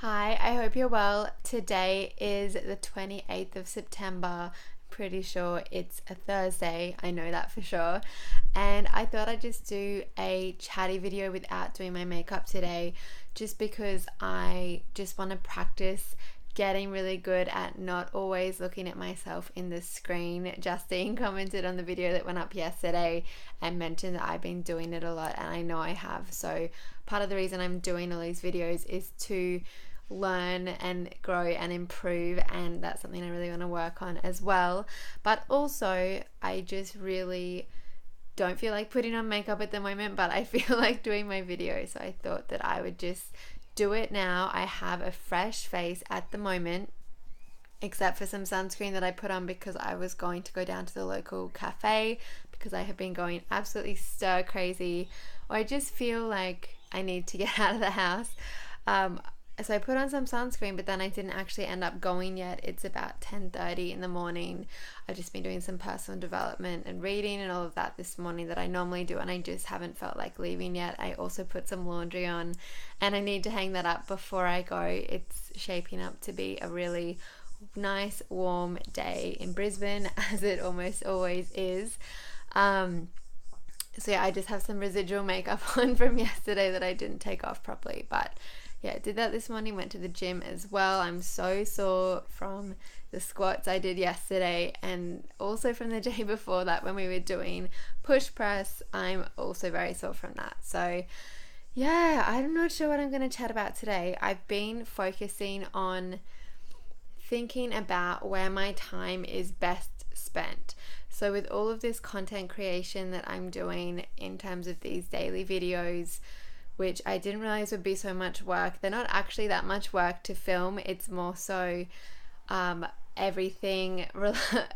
Hi, I hope you're well. Today is the 28th of September. Pretty sure it's a Thursday. I know that for sure. And I thought I'd just do a chatty video without doing my makeup today, just because I just want to practice getting really good at not always looking at myself in the screen. Justine commented on the video that went up yesterday and mentioned that I've been doing it a lot, and I know I have. So part of the reason I'm doing all these videos is to learn and grow and improve, and that's something I really want to work on as well. But also, I just really don't feel like putting on makeup at the moment, but I feel like doing my video, so I thought that I would just do it now. I have a fresh face at the moment, except for some sunscreen that I put on because I was going to go down to the local cafe, because I have been going absolutely stir crazy, or I just feel like I need to get out of the house. So I put on some sunscreen, but then I didn't actually end up going yet. It's about 10:30 in the morning. I've just been doing some personal development and reading and all of that this morning that I normally do, and I just haven't felt like leaving yet. I also put some laundry on, and I need to hang that up before I go. It's shaping up to be a really nice warm day in Brisbane, as it almost always is. So yeah, I just have some residual makeup on from yesterday that I didn't take off properly, but yeah, I did that this morning, went to the gym as well. I'm so sore from the squats I did yesterday, and also from the day before that when we were doing push press. I'm also very sore from that. So yeah, I'm not sure what I'm going to chat about today. I've been focusing on thinking about where my time is best spent. So with all of this content creation that I'm doing in terms of these daily videos, which I didn't realize would be so much work. They're not actually that much work to film. It's more so everything,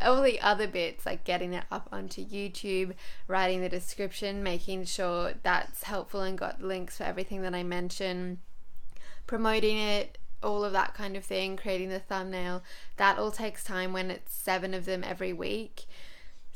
all the other bits, like getting it up onto YouTube, writing the description, making sure that's helpful and got links for everything that I mention, promoting it, all of that kind of thing, creating the thumbnail. That all takes time when it's 7 of them every week.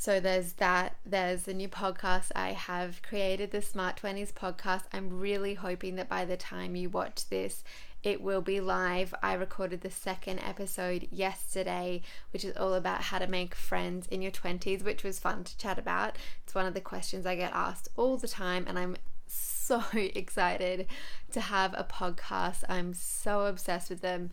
So there's that. There's the new podcast I have created, the Smart 20s podcast. I'm really hoping that by the time you watch this, it will be live. I recorded the second episode yesterday, which is all about how to make friends in your 20s, which was fun to chat about. It's one of the questions I get asked all the time, and I'm so excited to have a podcast. I'm so obsessed with them.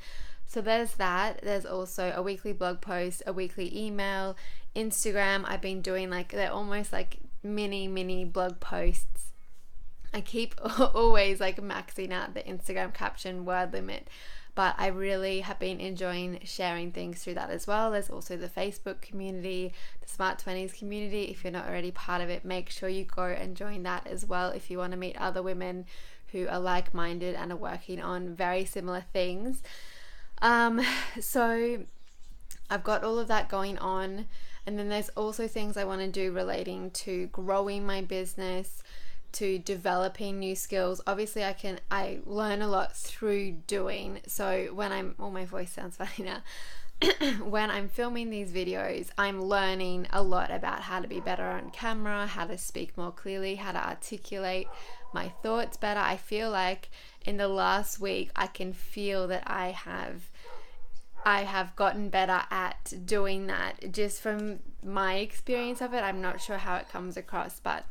So there's that. There's also a weekly blog post, a weekly email, Instagram. I've been doing they're almost like mini blog posts. I keep always maxing out the Instagram caption word limit, but I really have been enjoying sharing things through that as well. There's also the Facebook community, the Smart 20s community. If you're not already part of it, make sure you go and join that as well if you want to meet other women who are like-minded and are working on very similar things. So I've got all of that going on, and then there's also things I want to do relating to growing my business, to developing new skills. Obviously I learn a lot through doing. So when my voice sounds funny now. When I'm filming these videos, I'm learning a lot about how to be better on camera, how to speak more clearly, how to articulate my thoughts better. I feel like in the last week I can feel that I have gotten better at doing that, just from my experience of it. I'm not sure how it comes across, but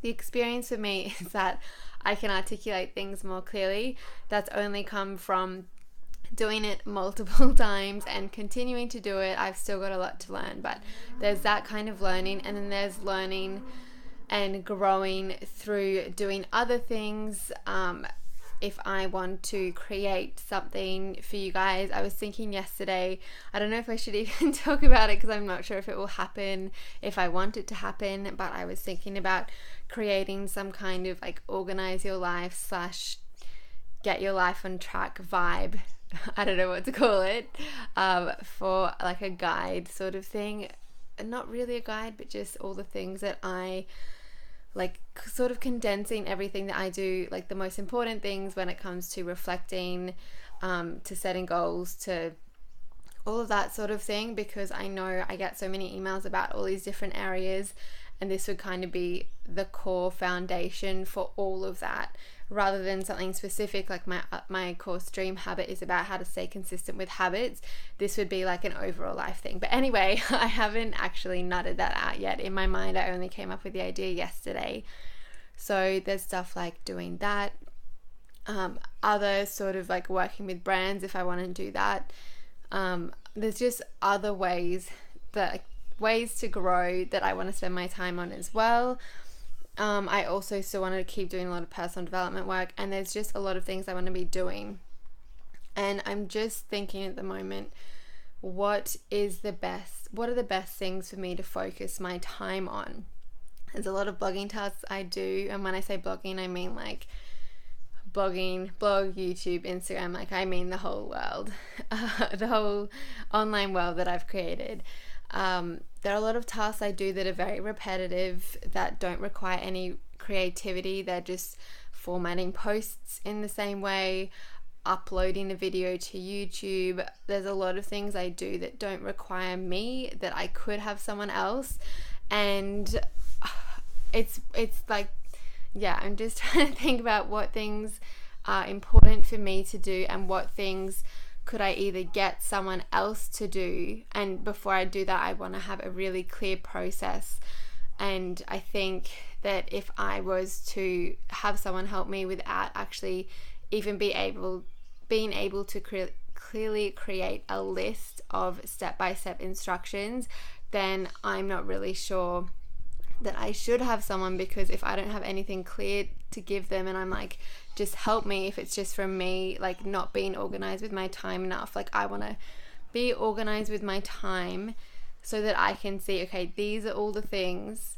the experience for me is that I can articulate things more clearly. That's only come from doing it multiple times and continuing to do it. I've still got a lot to learn, but there's that kind of learning, and then there's learning and growing through doing other things. If I want to create something for you guys, I was thinking yesterday, I don't know if I should even talk about it because I'm not sure if it will happen, if I want it to happen, but I was thinking about creating some kind of organize your life / get your life on track vibe. I don't know what to call it, for a guide sort of thing. Not really a guide, but just all the things that I sort of condensing everything that I do, the most important things when it comes to reflecting, to setting goals, to all of that sort of thing, because I know I get so many emails about all these different areas, and this would kind of be the core foundation for all of that, rather than something specific like my course Dream Habit is about how to stay consistent with habits. This would be like an overall life thing. But anyway, I haven't actually nutted that out yet. In my mind, I only came up with the idea yesterday. So there's stuff like doing that, other sort of like working with brands if I want to do that. There's just other ways to grow that I want to spend my time on as well. I also still want to keep doing a lot of personal development work, and there's just a lot of things I want to be doing. And I'm just thinking at the moment, what are the best things for me to focus my time on? There's a lot of blogging tasks I do, and when I say blogging, I mean like blogging, blog, YouTube, Instagram, like I mean the whole world, the whole online world that I've created. There are a lot of tasks I do that are very repetitive, that don't require any creativity. They're just formatting posts in the same way, uploading a video to YouTube. There's a lot of things I do that don't require me, that I could have someone else. And it's like, yeah, I'm just trying to think about what things are important for me to do and what things could I either get someone else to do. And before I do that, I want to have a really clear process. And I think that if I was to have someone help me without actually even being able to clearly create a list of step-by-step instructions, then I'm not really sure that I should have someone, because if I don't have anything clear to give them and I'm like, just help me, if it's just from me like not being organized with my time enough, like I want to be organized with my time so that I can see, okay, these are all the things,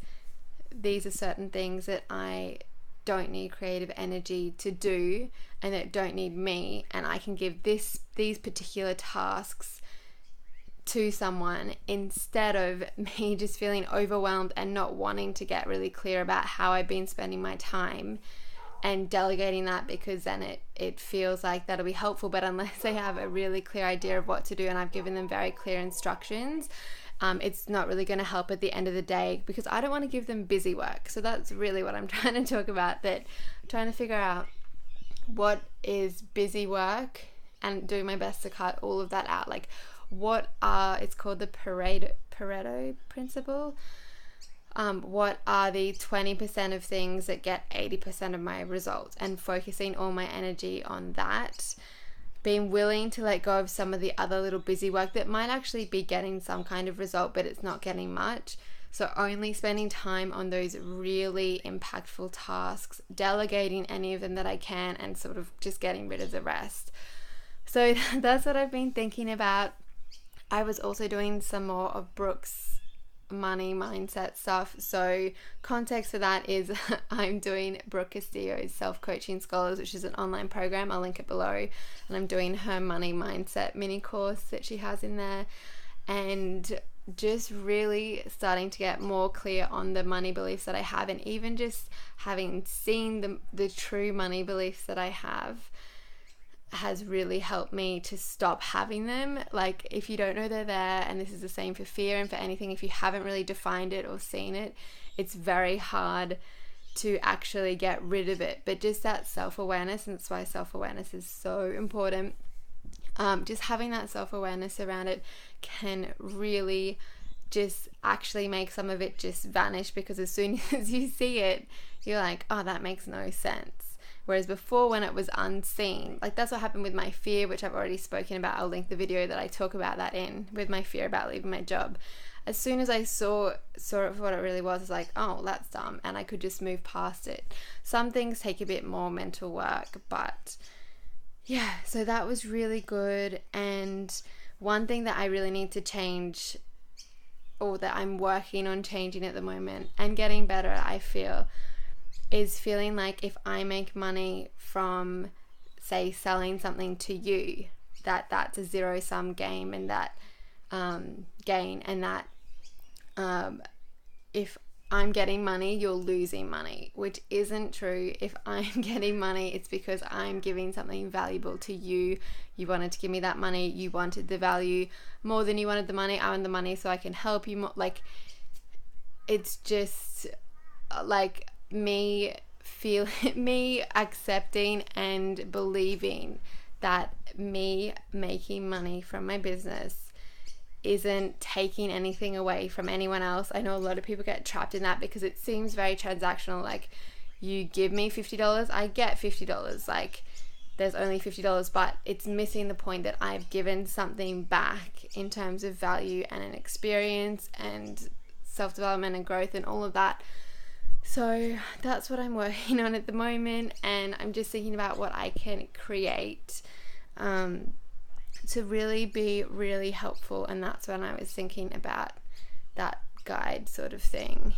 these are certain things that I don't need creative energy to do and that don't need me, and I can give these particular tasks to someone instead of me just feeling overwhelmed and not wanting to get really clear about how I've been spending my time, and delegating that, because then it feels like that'll be helpful. But unless they have a really clear idea of what to do and I've given them very clear instructions, it's not really going to help at the end of the day, because I don't want to give them busy work. So that's really what I'm trying to talk about, that I'm trying to figure out what is busy work and doing my best to cut all of that out. Like it's called the Pareto principle. What are the 20% of things that get 80% of my results, and focusing all my energy on that, being willing to let go of some of the other little busy work that might actually be getting some kind of result but it's not getting much. So only spending time on those really impactful tasks, delegating any of them that I can, and sort of just getting rid of the rest. So that's what I've been thinking about. I was also doing some more of Brooke's money mindset stuff. So context for that is I'm doing Brooke Castillo's Self-Coaching Scholars, which is an online program. I'll link it below. And I'm doing her money mindset mini course that she has in there. And just really starting to get more clear on the money beliefs that I have, and even just having seen the true money beliefs that I have has really helped me to stop having them. Like, if you don't know they're there, and this is the same for fear and for anything, if you haven't really defined it or seen it, it's very hard to actually get rid of it. But just that self-awareness, and that's why self-awareness is so important, just having that self-awareness around it can really just actually make some of it just vanish, because as soon as you see it, you're like, oh, that makes no sense. Whereas before, when it was unseen, like that's what happened with my fear, which I've already spoken about. I'll link the video that I talk about that in, with my fear about leaving my job. As soon as I saw it for what it really was, like, oh, that's dumb, and I could just move past it. Some things take a bit more mental work, but yeah, so that was really good. And one thing that I really need to change, or that I'm working on changing at the moment and getting better, I feel, is feeling like if I make money from, say, selling something to you, that's a zero-sum game, and that gain, and that if I'm getting money, you're losing money, which isn't true. If I'm getting money, it's because I'm giving something valuable to you. You wanted to give me that money. You wanted the value more than you wanted the money. I want the money so I can help you more. Like, it's just like me accepting and believing that me making money from my business isn't taking anything away from anyone else. I know a lot of people get trapped in that because it seems very transactional, like you give me $50, I get $50, like there's only $50, but it's missing the point that I've given something back in terms of value and an experience and self-development and growth and all of that. So that's what I'm working on at the moment, and I'm just thinking about what I can create to really be really helpful, and that's when I was thinking about that guide sort of thing.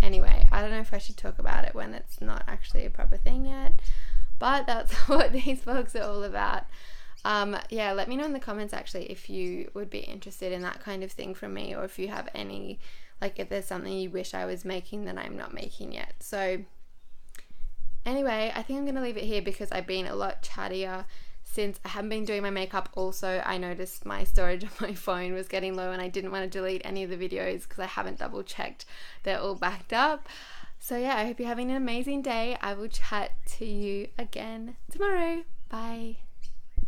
Anyway, I don't know if I should talk about it when it's not actually a proper thing yet, but that's what these vlogs are all about. Yeah, let me know in the comments actually if you would be interested in that kind of thing from me, or if you have any, like if there's something you wish I was making that I'm not making yet. So anyway, I think I'm going to leave it here because I've been a lot chattier since I haven't been doing my makeup. Also, I noticed my storage on my phone was getting low and I didn't want to delete any of the videos because I haven't double checked they're all backed up. So yeah, I hope you're having an amazing day. I will chat to you again tomorrow. Bye.